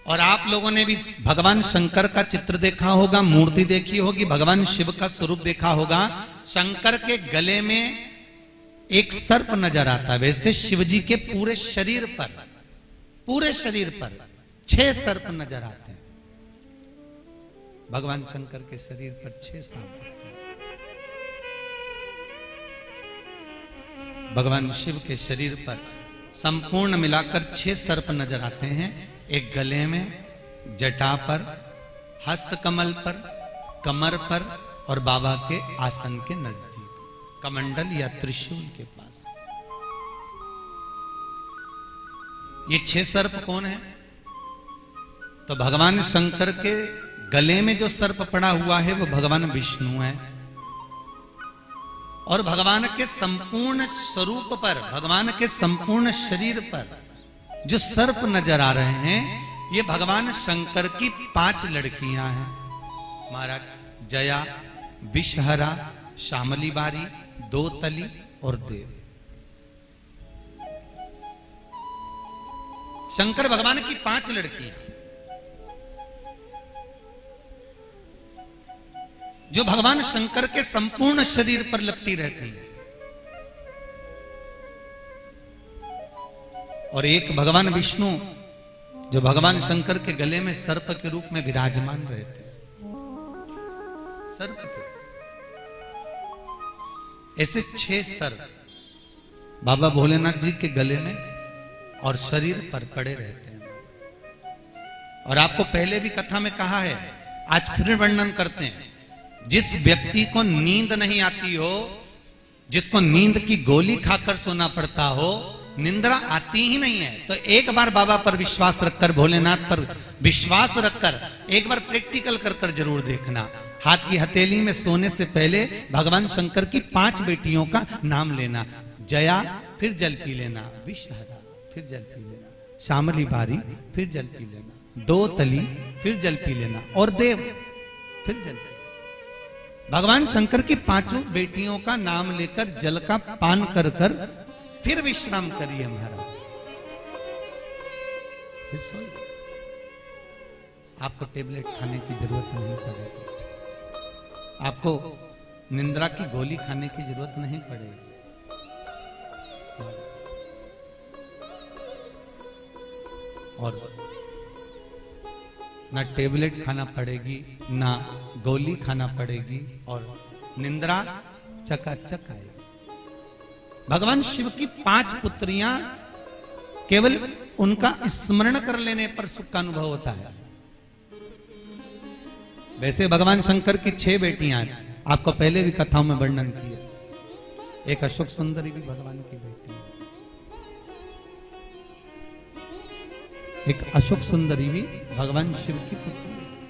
और आप लोगों ने भी भगवान शंकर का चित्र देखा होगा, मूर्ति देखी होगी, भगवान शिव का स्वरूप देखा होगा। शंकर के गले में एक सर्प नजर आता है। वैसे शिव जी के पूरे शरीर पर 6 सर्प नजर आते हैं। भगवान शंकर के शरीर पर 6 सांप दिखते हैं। भगवान शिव के शरीर पर संपूर्ण मिलाकर 6 सर्प नजर आते हैं। एक गले में, जटा पर, हस्तकमल पर, कमर पर और बाबा के आसन के नजदीक कमंडल या त्रिशूल के पास। ये 6 सर्प कौन है? तो भगवान शंकर के गले में जो सर्प पड़ा हुआ है वो भगवान विष्णु है। और भगवान के संपूर्ण स्वरूप पर, भगवान के संपूर्ण शरीर पर जो सर्प नजर आ रहे हैं, ये भगवान शंकर की 5 लड़कियां हैं महाराज। जया, विषहरा, श्यामली बारी, दोतली और देव। शंकर भगवान की 5 लड़कियां जो भगवान शंकर के संपूर्ण शरीर पर लगती रहती है। और एक भगवान विष्णु जो भगवान शंकर के गले में सर्प के रूप में विराजमान रहते हैं। सर्प के ऐसे 6 सर्प बाबा भोलेनाथ जी के गले में और शरीर पर पड़े रहते हैं। और आपको पहले भी कथा में कहा है, आज फिर वर्णन करते हैं। जिस व्यक्ति को नींद नहीं आती हो, जिसको नींद की गोली खाकर सोना पड़ता हो, निंद्रा आती ही नहीं है, तो एक बार बाबा पर विश्वास रखकर, भोलेनाथ पर विश्वास रखकर एक बार प्रैक्टिकल कर जरूर देखना। हाथ की हथेली में सोने से पहले भगवान शंकर की 5 बेटियों का नाम लेना। जया, फिर जल पी लेना। विषहरा, फिर जल पी लेना। श्यामली बारी, फिर जल पी लेना। दोतली, फिर जल पी लेना। और देव, फिर जल पी। भगवान शंकर की 5 बेटियों का नाम लेकर जल का पान कर फिर विश्राम करिए महाराज, फिर सोइए। आपको टेबलेट खाने की जरूरत नहीं पड़ेगी, आपको निंद्रा की गोली खाने की जरूरत नहीं पड़ेगी। और ना टेबलेट खाना पड़ेगी, ना गोली खाना पड़ेगी, और निंद्रा चकाचक आएगी। भगवान शिव की 5 पुत्रियां केवल उनका स्मरण कर लेने पर सुख का अनुभव होता है। वैसे भगवान शंकर की 6 बेटियां आपको पहले भी कथाओं में वर्णन किया। एक अशोक सुंदरी भी भगवान की बेटी है। एक अशोक सुंदरी भी भगवान शिव की पुत्री है।